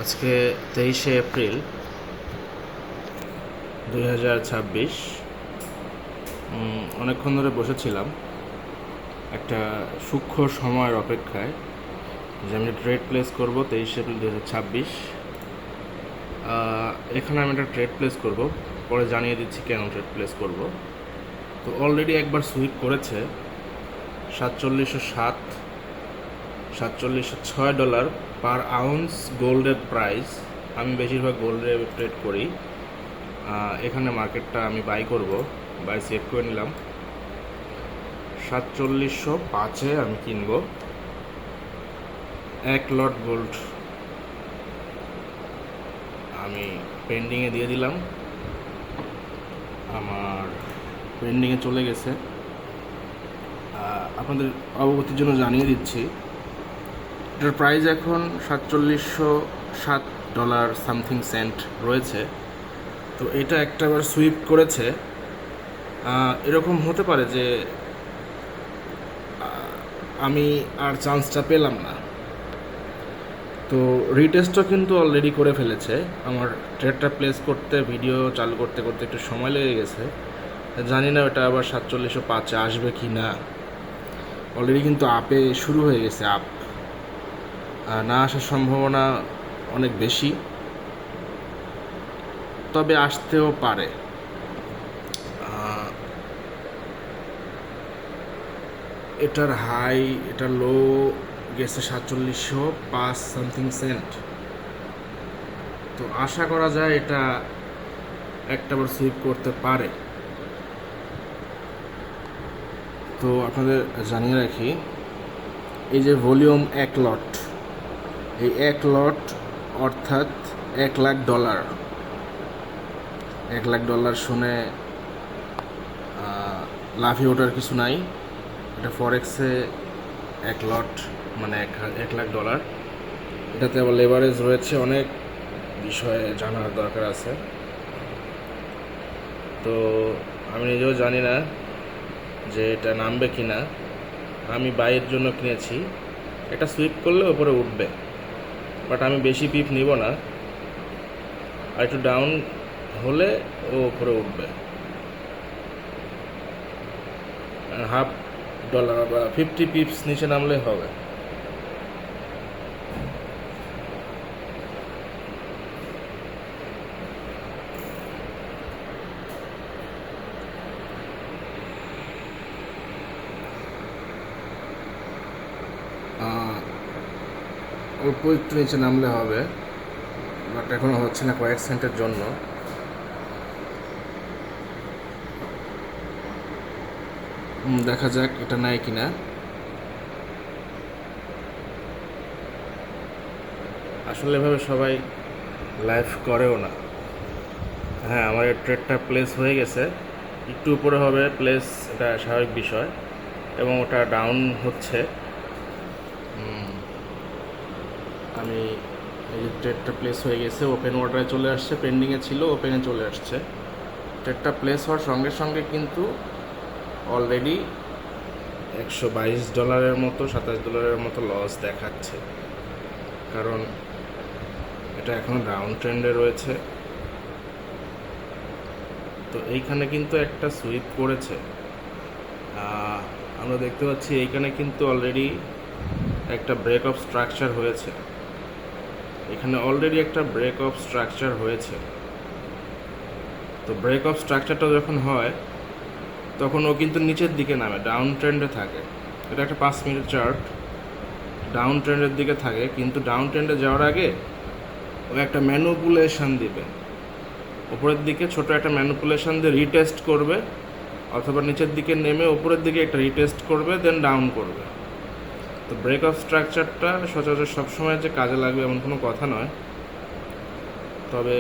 আজকে 23শে এপ্রিল 2026। অনেকক্ষণ ধরে বসেছিলাম একটা সূক্ষ্ম সময়ের অপেক্ষায় যে আমি ট্রেড প্লেস করব 23শে এপ্রিল 2026। এখানে আমি একটা ট্রেড প্লেস করব, পরে জানিয়ে দিচ্ছি কেন ট্রেড প্লেস করব। তো অলরেডি একবার সুইপ করেছে 4707 $4706 পার আউন্স গোল্ডের প্রাইস। আমি বেশিরভাগ গোল্ডে ট্রেড করি। এখানে মার্কেটটা আমি বাই করব, বাই সেভ করে নিলাম। 4705-এ আমি কিনব। 1 লট গোল্ড আমি পেন্ডিংয়ে দিয়ে দিলাম, আমার পেন্ডিংয়ে চলে গেছে। আপনাদের অবগতির জন্য জানিয়ে দিচ্ছি, এটার প্রাইস এখন $4707 সামথিং সেন্ট রয়েছে। তো এটা একটাবার সুইপ করেছে। এরকম হতে পারে যে আমি আর চান্সটা পেলাম না। তো রিটেস্টও কিন্তু অলরেডি করে ফেলেছে। আমার ট্রেডটা প্লেস করতে, ভিডিও চালু করতে করতে একটু সময় লেগে গেছে। জানি না ওটা আবার 4705-এ আসবে কি না। অলরেডি কিন্তু আপে শুরু হয়ে গেছে, আপ না আসার সম্ভাবনা অনেক বেশি, তবে আসতেও পারে। এটার হাই, এটার লো গেছে 4705 সামথিং সেন্ট। তো আশা করা যায় এটা একটাবার সুইপ করতে পারে। তো আপনাদের জানিয়ে রাখি, এই যে ভলিউম 1 লট, এই 1 লট অর্থাৎ $1,00,000। $1,00,000 শুনে লাফিয়ে ওঠার কিছু নাই। এটা ফরেক্সে 1 লট মানে $1,00,000। এটাতে আবার লেভারেজ রয়েছে, অনেক বিষয়ে জানার দরকার আছে। তো আমি নিজেও জানি না যে এটা নামবে কি না। আমি বাইয়ের জন্য কিনেছি, এটা সুইপ করলে ওপরে উঠবে, বাট আমি বেশি পিপ নিব না। আর একটু ডাউন হলে ও ওপরে উঠবে। $0.50 বা 50 পিপস নিচে নামলে হবে। অল্প একটু নিচে নামলে হবে, বাট এখনো হচ্ছে না কয়েক সেন্টের জন্য। দেখা যাক এটা নেয় কিনা। আসলে এভাবে সবাই লাইভ করেও না। হ্যাঁ, আমার এই ট্রেডটা প্লেস হয়ে গেছে, একটু উপরে হবে প্লেস, এটা স্বাভাবিক বিষয়। এবং ওটা ডাউন হচ্ছে। আমি এই যে ট্রেডটা প্লেস হয়ে গেছে, ওপেন অর্ডারে চলে আসছে, পেন্ডিংয়ে ছিল, ওপেনে চলে আসছে। ট্রেডটা প্লেস হওয়ার সঙ্গে সঙ্গে কিন্তু অলরেডি $122 মতো, $27 মতো লস দেখাচ্ছে, কারণ এটা এখন ডাউন ট্রেন্ডে রয়েছে। তো এইখানে কিন্তু একটা সুইপ করেছে, আমরা দেখতে পাচ্ছি। এইখানে কিন্তু অলরেডি একটা ব্রেক অফ স্ট্রাকচার হয়েছে, এখানে অলরেডি একটা ব্রেক অফ স্ট্রাকচার হয়েছে। তো ব্রেক অফ স্ট্রাকচারটা যখন হয় তখন ও কিন্তু নিচের দিকে নামে, ডাউন ট্রেন্ডে থাকে। এটা একটা 5 মিনিট চার্ট, ডাউন ট্রেন্ডের দিকে থাকে, কিন্তু ডাউন ট্রেন্ডে যাওয়ার আগে ও একটা ম্যানুপুলেশন দিবে উপরের দিকে, ছোট একটা ম্যানুপুলেশন দিয়ে রিটেস্ট করবে, অথবা নিচের দিকে নেমে উপরের দিকে একটা রিটেস্ট করবে, দেন ডাউন করবে। তো ব্রেক অফ স্ট্রাকচারটা সচরাচর সবসময় যে কাজে লাগবে এমন কোনো কথা নয়। তবে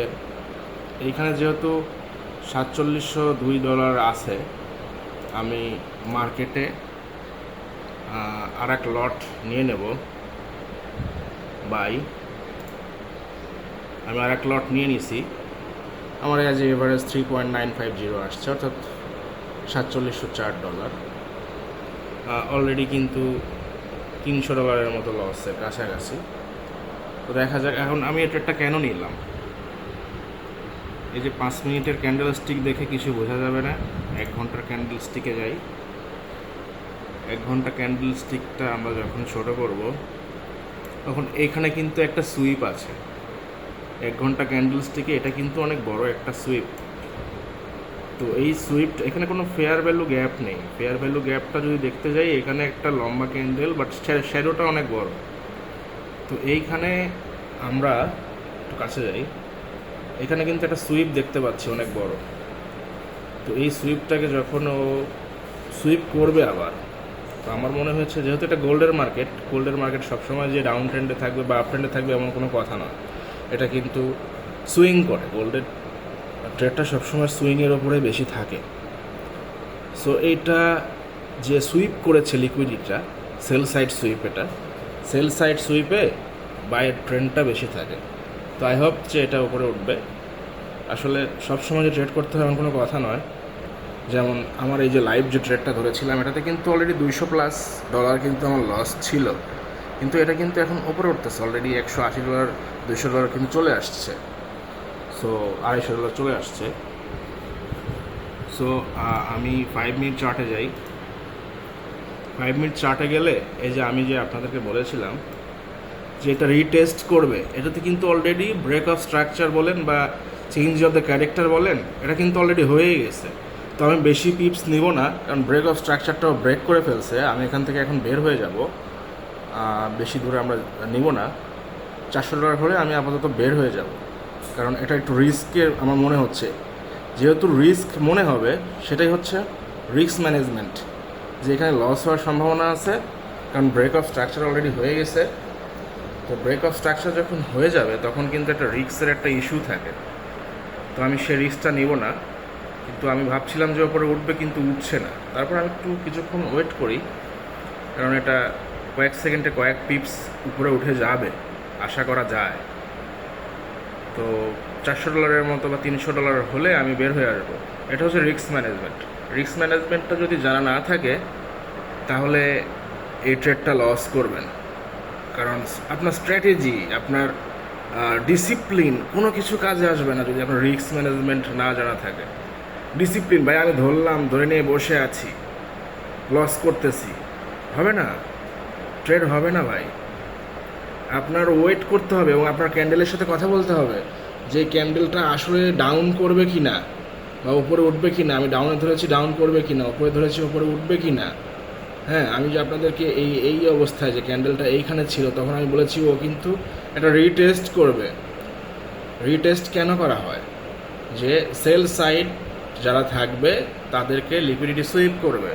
এইখানে যেহেতু $4702 আছে, আমি মার্কেটে আর 1 লট নিয়ে নেব বাই। আমি আর 1 লট নিয়ে নিছি। আমার কাছে এভারেজ 3.950 আসছে, অর্থাৎ $4704। অলরেডি কিন্তু $300 মতো লসের কাছাকাছি। তো দেখা যাক এখন আমি এই ট্রেডটা কেন নিলাম। এই যে 5 মিনিটের ক্যান্ডেল স্টিক দেখে কিছু বোঝা যাবে না। 1 ঘন্টার ক্যান্ডেল স্টিকে যাই। 1 ঘন্টা ক্যান্ডেল স্টিকটা আমরা যখন ছোট করব তখন এইখানে কিন্তু একটা সুইপ আছে। 1 ঘন্টা ক্যান্ডেল স্টিকে এটা কিন্তু অনেক বড় একটা সুইপ। তো এই সুইফট এখানে কোনো ফেয়ার ভ্যালু গ্যাপ নেই। ফেয়ার ভ্যালু গ্যাপটা যদি দেখতে যাই, এখানে একটা লম্বা ক্যান্ডেল, বাট শ্যাডোটা অনেক বড়। তো এইখানে আমরা একটু কাছে যাই, এখানে কিন্তু একটা সুইপ দেখতে পাচ্ছি অনেক বড়। তো এই সুইপটাকে যখন ও সুইপ করবে আবার, তো আমার মনে হয়েছে যেহেতু এটা গোল্ডের মার্কেট সবসময় যে ডাউন ট্রেন্ডে থাকবে বা আপ ট্রেন্ডে থাকবে এমন কোনো কথা নয়। এটা কিন্তু সুইং করে, গোল্ডের ট্রেডটা সবসময় সুইংয়ের ওপরে বেশি থাকে। সো এইটা যে সুইপ করেছে লিকুইডিটিটা, সেল সাইড সুইপ, এটা সেল সাইড সুইপে বাইয়ের ট্রেন্ডটা বেশি থাকে। তো আই হোপ যে এটা উপরে উঠবে। আসলে সবসময় যে ট্রেড করতে হবে এমন কোনো কথা নয়। যেমন আমার এই যে লাইভ যে ট্রেডটা ধরেছিলাম, এটাতে কিন্তু অলরেডি $200+ কিন্তু আমার লস ছিল, কিন্তু এটা কিন্তু এখন উপরে উঠতেছে। অলরেডি $180, $200 কিন্তু চলে আসছে। সো $250 চলে আসছে। সো আমি 5 মিনিট চার্টে যাই। 5 মিনিট চার্টে গেলে এই যে আমি যে আপনাদেরকে বলেছিলাম যে এটা রিটেস্ট করবে, এটাতে কিন্তু অলরেডি ব্রেক অফ স্ট্রাকচার বলেন বা চেঞ্জ অফ দ্য ক্যারেক্টার বলেন, এটা কিন্তু অলরেডি হয়েই গেছে। তো আমি বেশি পিপস নিব না, কারণ ব্রেক অফ স্ট্রাকচারটাও ব্রেক করে ফেলছে। আমি এখান থেকে এখন বের হয়ে যাব, বেশি দূরে আমরা নিব না। $400 হলে আমি আপাতত বের হয়ে যাব, কারণ এটা একটু রিস্কের আমার মনে হচ্ছে। যেহেতু রিস্ক মনে হবে, সেটাই হচ্ছে রিস্ক ম্যানেজমেন্ট, যে এখানে লস হওয়ার সম্ভাবনা আছে, কারণ ব্রেক অফ স্ট্রাকচার অলরেডি হয়ে গেছে। তো ব্রেক অফ স্ট্রাকচার যখন হয়ে যাবে তখন কিন্তু একটা রিস্কের একটা ইস্যু থাকে। তো আমি সেই রিস্কটা নিব না, কিন্তু আমি ভাবছিলাম যে ওপরে উঠবে, কিন্তু উঠছে না। তারপর আমি একটু কিছুক্ষণ ওয়েট করি, কারণ এটা কয়েক সেকেন্ডে কয়েক পিপস উপরে উঠে যাবে আশা করা যায়। তো $400 মতো বা $300 হলে আমি বের হয়ে আসবো। এটা হচ্ছে রিস্ক ম্যানেজমেন্ট। রিস্ক ম্যানেজমেন্টটা যদি জানা না থাকে, তাহলে এই ট্রেডটা লস করবেন। কারণ আপনার স্ট্র্যাটেজি, আপনার ডিসিপ্লিন কোনো কিছু কাজে আসবে না যদি আপনার রিস্ক ম্যানেজমেন্ট না জানা থাকে। ডিসিপ্লিন, ভাই আমি ধরলাম, ধরে নিয়ে বসে আছি, লস করতেছি, হবে না, ট্রেড হবে না ভাই। আপনার ওয়েট করতে হবে এবং আপনার ক্যান্ডেলের সাথে কথা বলতে হবে যে ক্যান্ডেলটা আসলে ডাউন করবে কি না বা উপরে উঠবে কি না। আমি ডাউনে ধরেছি, ডাউন করবে কি না, উপরে ধরেছি, উপরে উঠবে কি না। হ্যাঁ, আমি যে আপনাদেরকে এই অবস্থায় যে ক্যান্ডেলটা এইখানে ছিল, তখন আমি বলেছি ও কিন্তু একটা রিটেস্ট করবে। রিটেস্ট কেন করা হয়? যে সেল সাইড যারা থাকবে তাদেরকে লিকুইডিটি সুইপ করবে,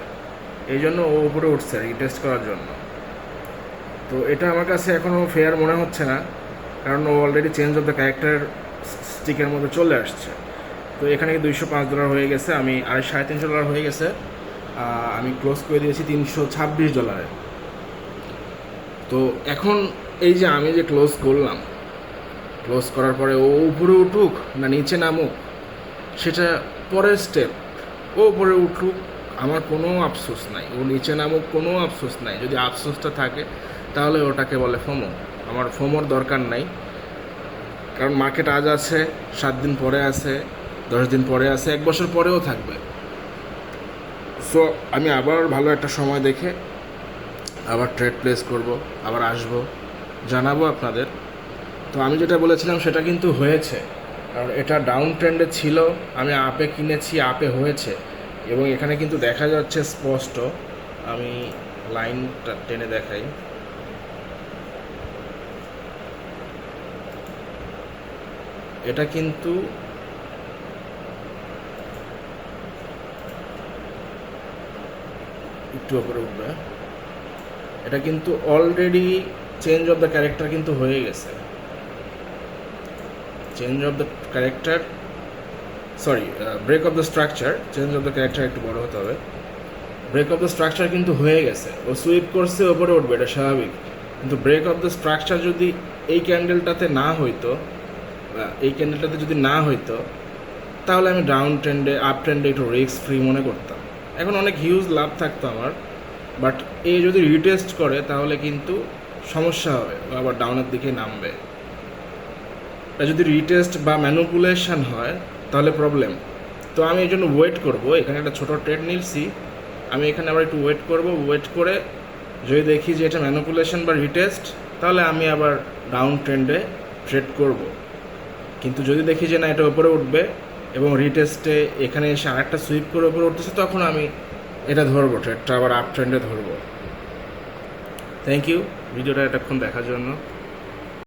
এই জন্য ও উপরে উঠছে রিটেস্ট করার জন্য। তো এটা আমার কাছে এখনও ফেয়ার মনে হচ্ছে না, কারণ ও already change of the character স্টিকের মধ্যে চলে আসছে। তো এখানে $205 হয়ে গেছে, আমি $350 হয়ে গেছে। আমি ক্লোজ করে দিয়েছি $326। তো এখন এই যে আমি যে ক্লোজ করলাম, ক্লোজ করার পরে ও উপরে উঠুক না নিচে নামুক সেটা পরের স্টেপ। ও উপরে উঠুক, আমার কোনো আফসোস নাই, ও নিচে নামুক, কোনো আফসোস নাই। যদি আফসোসটা থাকে তাহলে ওটাকে বলে ফোমো। আমার ফোমোর দরকার নাই, কারণ মার্কেট আজ আছে, 7 দিন পরে আছে, 10 দিন পরে আছে, 1 বছর পরেও থাকবে। সো আমি আবার ভালো একটা সময় দেখে আবার ট্রেড প্লেস করব, আবার আসব, জানাবো আপনাদের। তো আমি যেটা বলেছিলাম সেটা কিন্তু হয়েছে, কারণ এটা ডাউন ট্রেন্ডে ছিল, আমি আপে কিনেছি, আপে হয়েছে, এবং এখানে কিন্তু দেখা যাচ্ছে স্পষ্ট। আমি লাইনটা টেনে দেখাই। এটা কিন্তু একটু উপরে উঠবে, এটা কিন্তু already change of the character কিন্তু হয়ে গেছে। Change of the character, sorry, break of the structure, change of the character একটু বড় হতে হবে। ব্রেক অফ দ্য স্ট্রাকচার কিন্তু হয়ে গেছে, ও সুইপ করছে, ওপরে উঠবে, এটা স্বাভাবিক। কিন্তু ব্রেক অফ দ্য স্ট্রাকচার যদি এই ক্যান্ডেলটাতে না হইতো, এই ক্যান্ডেলটাতে যদি না হইতো, তাহলে আমি ডাউন ট্রেন্ডে, আপ ট্রেন্ডে একটু রিস্ক ফ্রি মনে করতাম, এখন অনেক হিউজ লাভ থাকতো আমার। বাট এ যদি রিটেস্ট করে তাহলে কিন্তু সমস্যা হবে, আবার ডাউনের দিকে নামবে। যদি রিটেস্ট বা ম্যানুপুলেশন হয় তাহলে প্রবলেম। তো আমি এই জন্য ওয়েট করবো, এখানে একটা ছোটো ট্রেড নিচ্ছি, আমি এখানে আবার একটু ওয়েট করব, ওয়েট করে যদি দেখি যে এটা ম্যানুপুলেশন বা রিটেস্ট তাহলে আমি আবার ডাউন ট্রেন্ডে ট্রেড করব। কিন্তু যদি দেখি যে না এটা উপরে উঠবে এবং রিটেস্টে এখানে এসে আরেকটা সুইপ করে উপরে উঠতেছে, তখন আমি এটা ধরবো, ট্রেডটা আবার আপ ট্রেন্ডে ধরবো। থ্যাংক ইউ ভিডিওটা এতক্ষণ দেখার জন্য।